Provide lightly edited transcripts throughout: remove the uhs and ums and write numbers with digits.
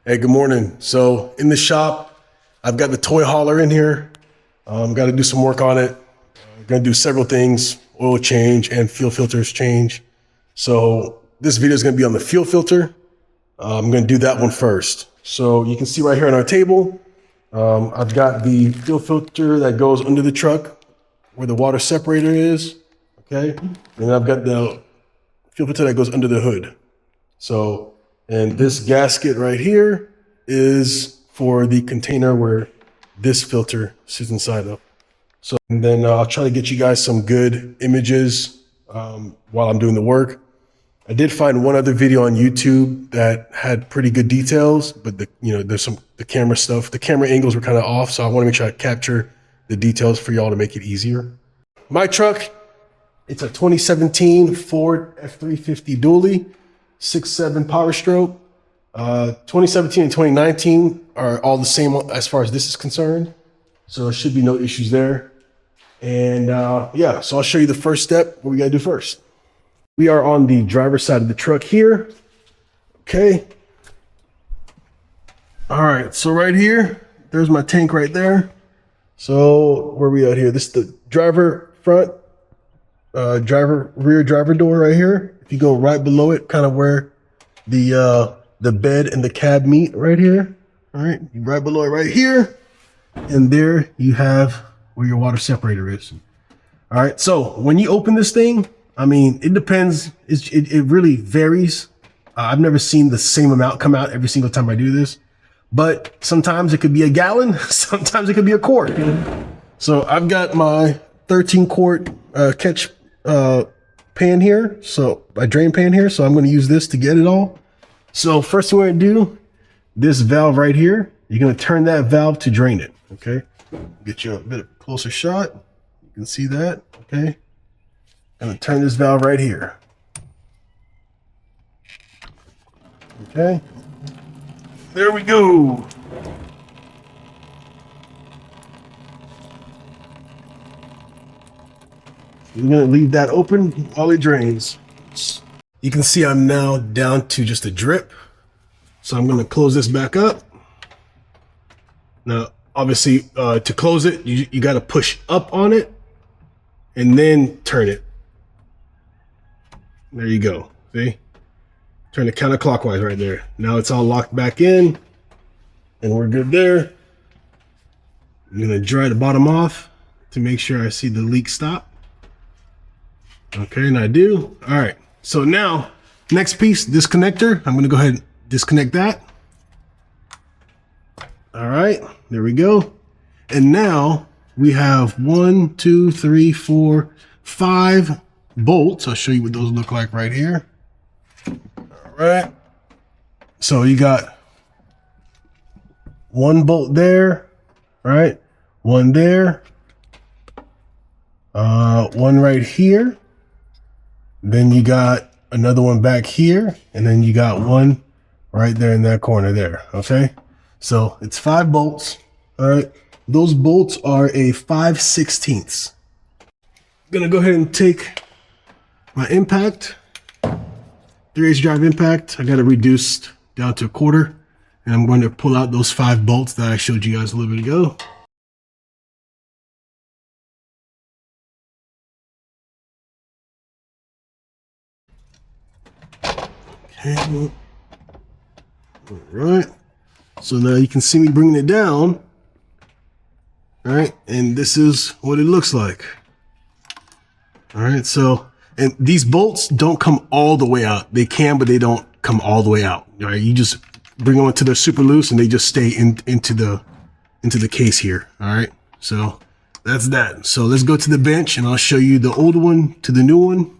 Hey, good morning. So in the shop, I've got the toy hauler in here. Got to do some work on it. Going to do several things, oil change and fuel filters change. So this video is going to be on the fuel filter. I'm going to do that one first. So you can see right here on our table, I've got the fuel filter that goes under the truck where the water separator is. Okay. And I've got the fuel filter that goes under the hood. So, and this gasket right here is for the container where this filter sits inside of. So, and then I'll try to get you guys some good images while I'm doing the work. I did find one other video on YouTube that had pretty good details, but there's the camera stuff. The camera angles were kind of off, so I want to make sure I capture the details for y'all to make it easier. My truck, it's a 2017 Ford F-350 dually, 6.7 Powerstroke. 2017 and 2019 are all the same as far as this is concerned. So there should be no issues there. And yeah, so I'll show you the first step, what we gotta do first. We are on the driver's side of the truck here. Okay. All right, so right here, there's my tank right there. So where are we at here? This is the driver front, rear driver door right here. If you go right below it, kind of where the bed and the cab meet right here. All right, right below it right here. And there you have where your water separator is. All right, so when you open this thing, I mean, it depends. It really varies. I've never seen the same amount come out every single time I do this, but sometimes it could be a gallon, sometimes it could be a quart. So I've got my 13 quart catch pan here, so a drain pan here. So I'm going to use this to get it all. So first thing we're going to do, this valve right here, you're going to turn that valve to drain it. Okay, get you a bit of a closer shot. You can see that. Okay, I'm going to turn this valve right here. Okay, there we go. We're going to leave that open while it drains. You can see I'm now down to just a drip. So I'm going to close this back up. Now, obviously, to close it, you got to push up on it and then turn it. There you go. See? Turn it counterclockwise right there. Now it's all locked back in and we're good there. I'm going to dry the bottom off to make sure I see the leak stop. Okay, and I do. All right. So now, next piece, this connector, I'm going to go ahead and disconnect that. All right, there we go. And now we have 1, 2, 3, 4, 5 bolts. I'll show you what those look like right here. All right. So you got one bolt there, right? One there, one right here. Then you got another one back here, and then you got one right there in that corner there, okay? So it's 5 bolts, all right? Those bolts are a 5/16. I'm gonna go ahead and take my impact, 3/8 drive impact. I got it reduced down to 1/4, and I'm going to pull out those 5 bolts that I showed you guys a little bit ago. Okay. All right. So now you can see me bringing it down. All right. And this is what it looks like. All right. So, and these bolts don't come all the way out. They can, but they don't come all the way out. All right. You just bring them until they're super loose and they just stay into the case here. All right. So that's that. So let's go to the bench and I'll show you the old one to the new one.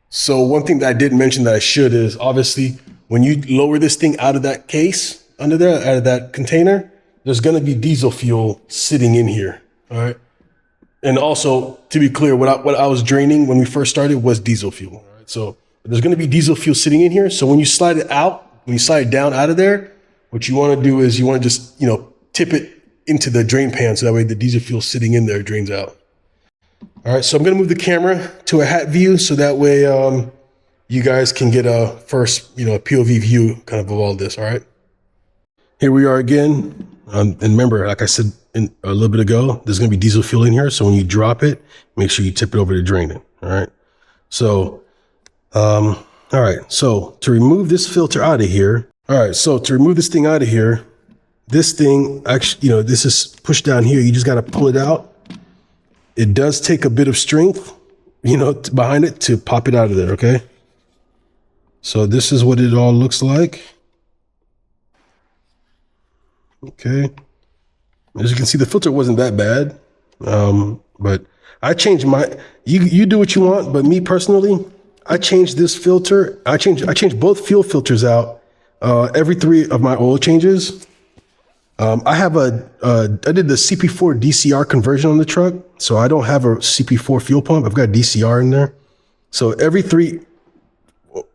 So one thing that I didn't mention that I should is obviously when you lower this thing out of that case under there, out of that container, there's going to be diesel fuel sitting in here. All right. And also to be clear, what I was draining when we first started was diesel fuel. All right. So there's going to be diesel fuel sitting in here. So when you slide it out, when you slide it down out of there, what you want to do is you want to just, tip it into the drain pan. So that way the diesel fuel sitting in there drains out. All right, so I'm gonna move the camera to a hat view so that way you guys can get a first, POV view kind of all this, all right? here we are again. And remember, like I said a little bit ago, there's going to be diesel fuel in here. So when you drop it, make sure you tip it over to drain it. All right. So, all right. So to remove this filter out of here. All right. So to remove this thing out of here, this thing actually, this is pushed down here. You just got to pull it out. It does take a bit of strength, behind it to pop it out of there. Okay. So this is what it all looks like. Okay. As you can see, the filter wasn't that bad. But I changed you do what you want, but me personally, I changed this filter. I changed both fuel filters out every 3 of my oil changes. I did the CP4 DCR conversion on the truck, so I don't have a CP4 fuel pump. I've got DCR in there. So every 3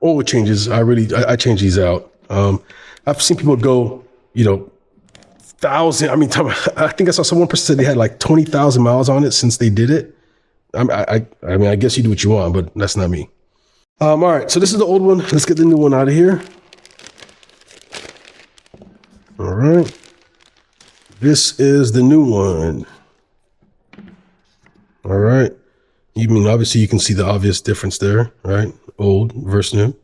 oil changes, I change these out. I've seen people go, 1,000. I mean, I think I saw one person said they had like 20,000 miles on it since they did it. I mean, I guess you do what you want, but that's not me. All right, so this is the old one. Let's get the new one out of here. All right. This is the new one. All right. Obviously you can see the obvious difference there, right? Old versus new.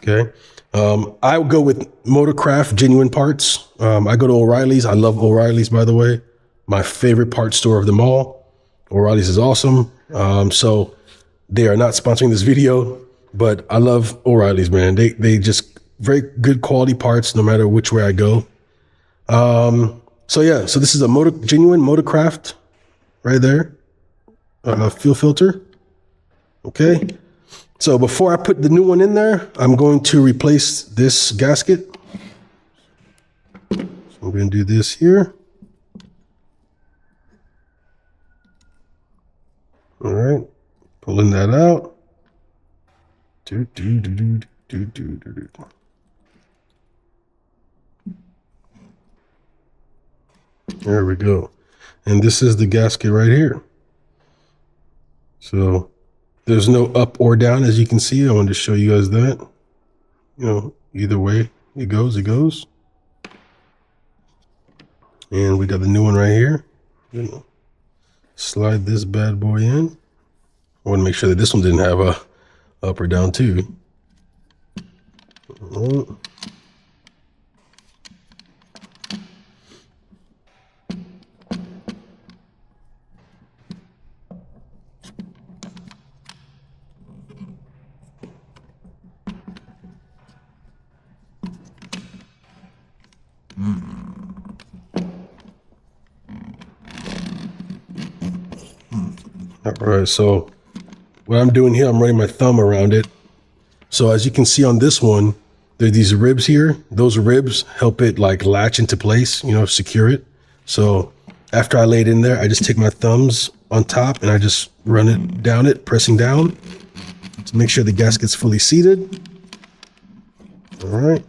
Okay. I would go with Motorcraft genuine parts. I go to O'Reilly's. I love O'Reilly's, by the way. My favorite parts store of them all. O'Reilly's is awesome. So they are not sponsoring this video, but I love O'Reilly's, man. They just very good quality parts no matter which way I go. So yeah, so this is a genuine Motorcraft right there. Fuel filter. Okay. So before I put the new one in there, I'm going to replace this gasket. So I'm going to do this here. All right. Pulling that out. There we go. And this is the gasket right here. So there's no up or down, as you can see. I wanted to show you guys that. Either way it goes, it goes. And we got the new one right here. Slide this bad boy in. I want to make sure that this one didn't have a up or down too. All right, so what I'm doing here, I'm running my thumb around it. So as you can see on this one, there are these ribs here. Those ribs help it like latch into place, secure it. So after I lay it in there, I just take my thumbs on top and I just run it down it, pressing down to make sure the gasket's fully seated. All right,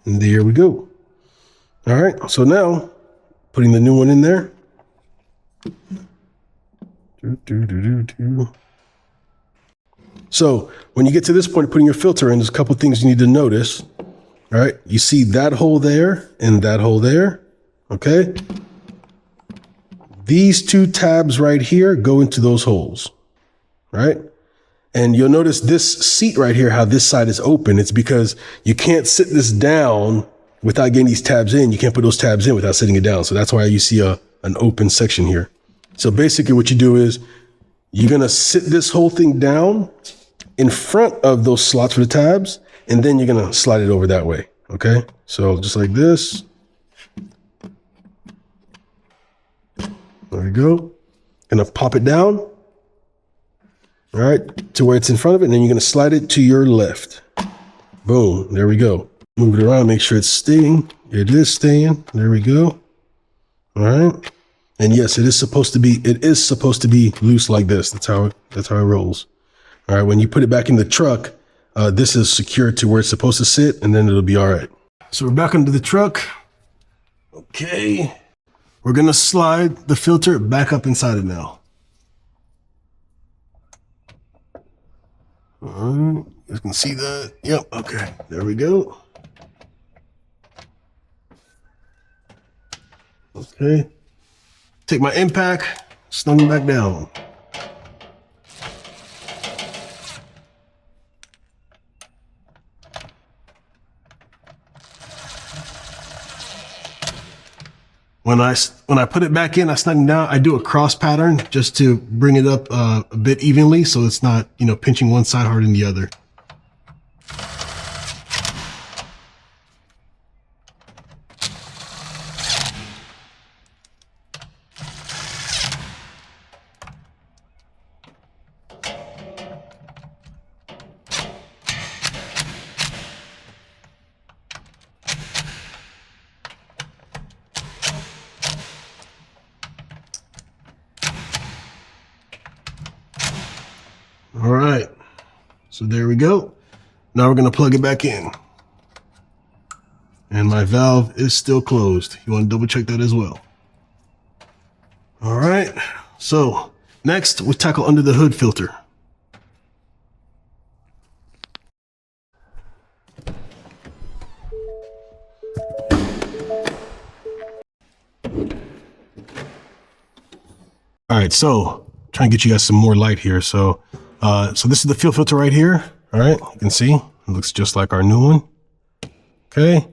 and there we go. All right, so now putting the new one in there. So when you get to this point of putting your filter in, there's a couple things you need to notice. All right, you see that hole there and that hole there. Okay, these 2 tabs right here go into those holes. Right, and you'll notice this seat right here, how this side is open. It's because you can't sit this down without getting these tabs in. You can't put those tabs in without sitting it down. So that's why you see an open section here. So basically what you do is you're going to sit this whole thing down in front of those slots for the tabs, and then you're going to slide it over that way. Okay. So just like this. There we go. Gonna pop it down. All right. To where it's in front of it. And then you're going to slide it to your left. Boom. There we go. Move it around. Make sure it's staying. It is staying. There we go. All right. And yes, it is supposed to be loose like this. That's how it rolls. All right. When you put it back in the truck, this is secured to where it's supposed to sit, and then it'll be all right. So we're back into the truck. Okay. We're going to slide the filter back up inside it now. All right. You can see that. Yep. Okay. There we go. Okay. Take my impact, snug it back down. When I put it back in, I snug it down. I do a cross pattern just to bring it up a bit evenly, so it's not, you know, pinching one side harder than the other. All right, so there we go. Now we're gonna plug it back in. And my valve is still closed. You wanna double check that as well. All right, so next we tackle under the hood filter. All right, so trying to get you guys some more light here. So this is the fuel filter right here. All right, you can see it looks just like our new one. Okay.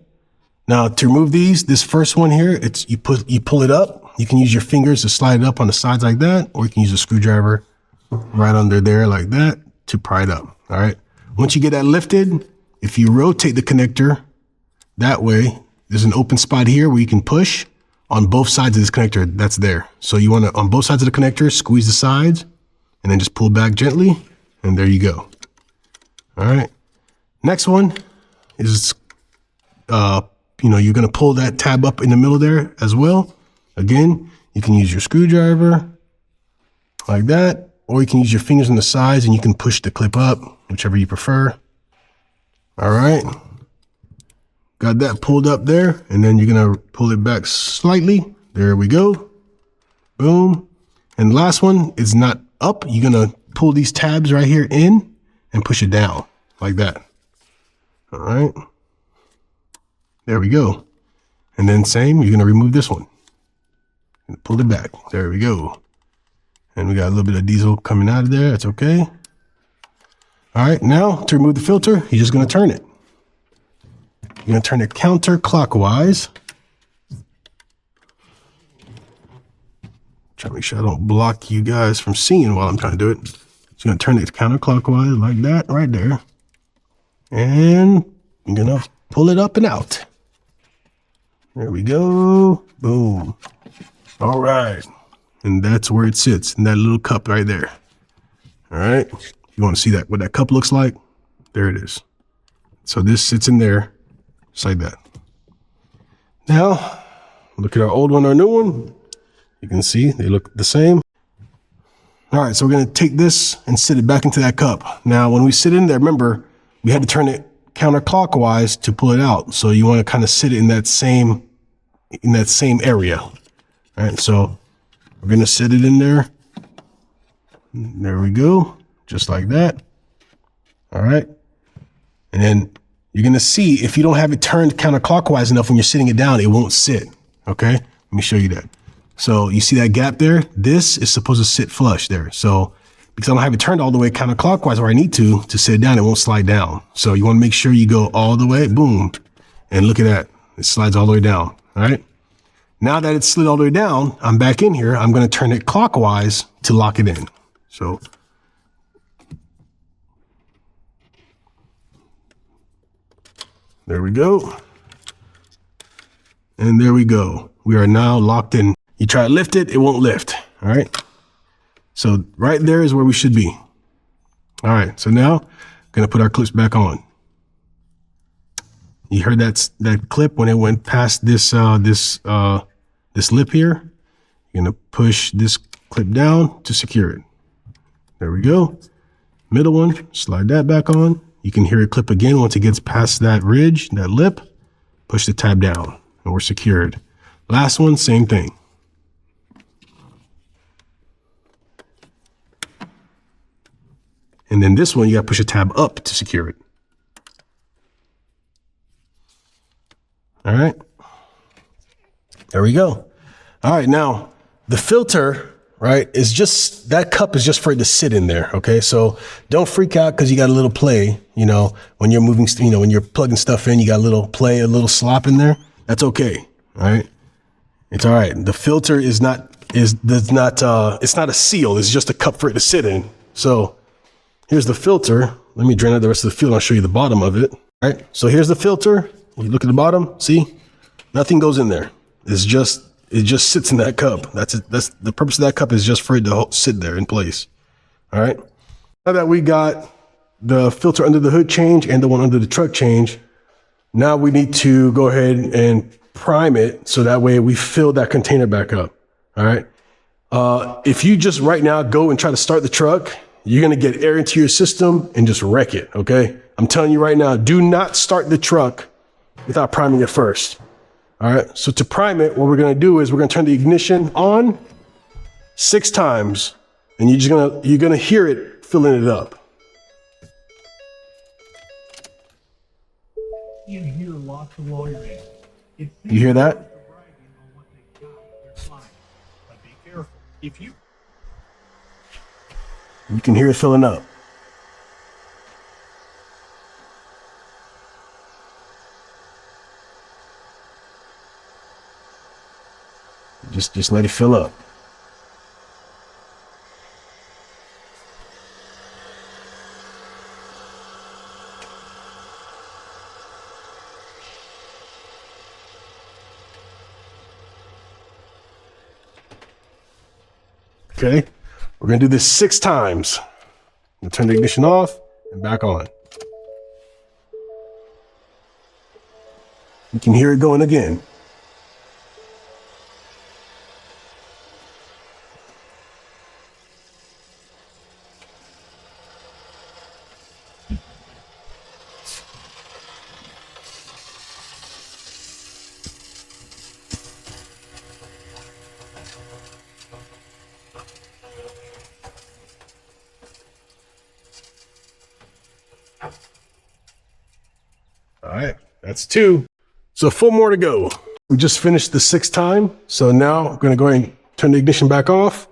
Now to remove these, this first one here, you pull it up. You can use your fingers to slide it up on the sides like that, or you can use a screwdriver right under there like that to pry it up. All right. Once you get that lifted, if you rotate the connector that way, there's an open spot here where you can push on both sides of this connector. That's there. So you want to, on both sides of the connector, squeeze the sides and then just pull back gently. And there you go. All right. Next one is, you know, you're going to pull that tab up in the middle there as well. Again, you can use your screwdriver like that, or you can use your fingers on the sides and you can push the clip up, whichever you prefer. All right. Got that pulled up there, and then you're going to pull it back slightly. There we go. Boom. And last one is not up. You're going to pull these tabs right here in and push it down like that. All right. There we go. And then same, you're going to remove this one and pull it back. There we go. And we got a little bit of diesel coming out of there. That's okay. All right. Now to remove the filter, you're just going to turn it. You're going to turn it counterclockwise. Try to make sure I don't block you guys from seeing while I'm trying to do it. So you're going to turn it counterclockwise like that right there. And you're going to pull it up and out. There we go. Boom. All right. And that's where it sits in that little cup right there. All right. You want to see that, what that cup looks like? There it is. So this sits in there just like that. Now, look at our old one, our new one. You can see they look the same. All right. So we're going to take this and sit it back into that cup. Now, when we sit in there, remember, we had to turn it counterclockwise to pull it out. So you want to kind of sit it in that same area. All right. So we're going to sit it in there. There we go. Just like that. All right. And then you're going to see if you don't have it turned counterclockwise enough when you're sitting it down, it won't sit. Okay. Let me show you that. So you see that gap there? This is supposed to sit flush there. So because I don't have it turned all the way counterclockwise where I need to sit it down, it won't slide down. So you want to make sure you go all the way, boom. And look at that. It slides all the way down. All right. Now that it's slid all the way down, I'm back in here. I'm going to turn it clockwise to lock it in. So there we go. And there we go. We are now locked in. You try to lift it, it won't lift. All right. So right there is where we should be. All right. So now I'm going to put our clips back on. You heard that clip when it went past this lip here. You're going to push this clip down to secure it. There we go. Middle one, slide that back on. You can hear it clip again once it gets past that ridge, that lip. Push the tab down and we're secured. Last one, same thing. And then this one, you got to push a tab up to secure it. All right. There we go. All right, now the filter, right, is just, that cup is just for it to sit in there, okay? So don't freak out because you got a little play, you know, when you're moving, you know, when you're plugging stuff in, you got a little play, a little slop in there. That's okay, all right? It's all right. The filter it's not a seal, it's just a cup for it to sit in. So here's the filter. Let me drain out the rest of the fuel and I'll show you the bottom of it. All right, so here's the filter. You look at the bottom, see? Nothing goes in there. It just sits in that cup. That's it. That's the purpose of that cup, is just for it to sit there in place. All right. Now that we got the filter under the hood change and the one under the truck change, now we need to go ahead and prime it so that way we fill that container back up. All right. If you just right now go and try to start the truck, you're going to get air into your system and just wreck it. Okay. I'm telling you right now, do not start the truck without priming it first. All right, so to prime it, what we're gonna do is we're gonna turn the ignition on 6 times, and you're gonna hear it filling it up. You hear lots of lawyering. You hear that? But be careful. If you can hear it filling up. Just let it fill up. Okay, we're gonna do this 6 times. We'll turn the ignition off and back on. You can hear it going again. All right, that's 2. So 4 more to go. We just finished the 6th time. So now we're gonna go ahead and turn the ignition back off,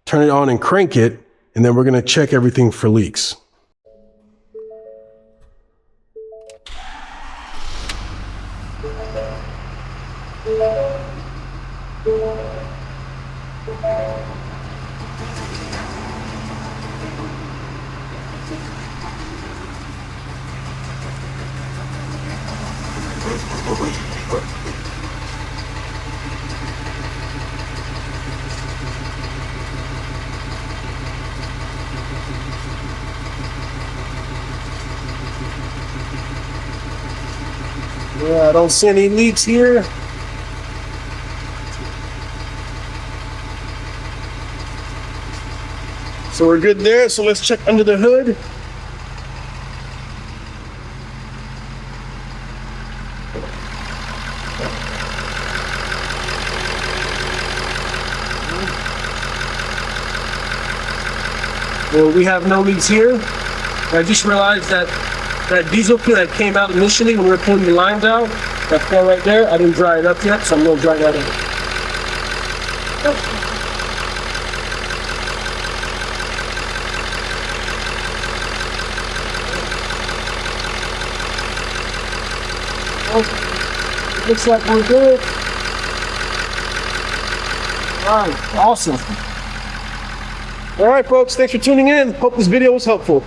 turn it on and crank it, and then we're gonna check everything for leaks. Yeah, I don't see any leaks here. So we're good there. So let's check under the hood. Well, we have no leaks here. I just realized that diesel fuel that came out initially when we were pulling the lines out, that fell right there, I didn't dry it up yet, so I'm going to dry that up. Okay. Looks like we're good. All right, awesome. All right, folks, thanks for tuning in. Hope this video was helpful.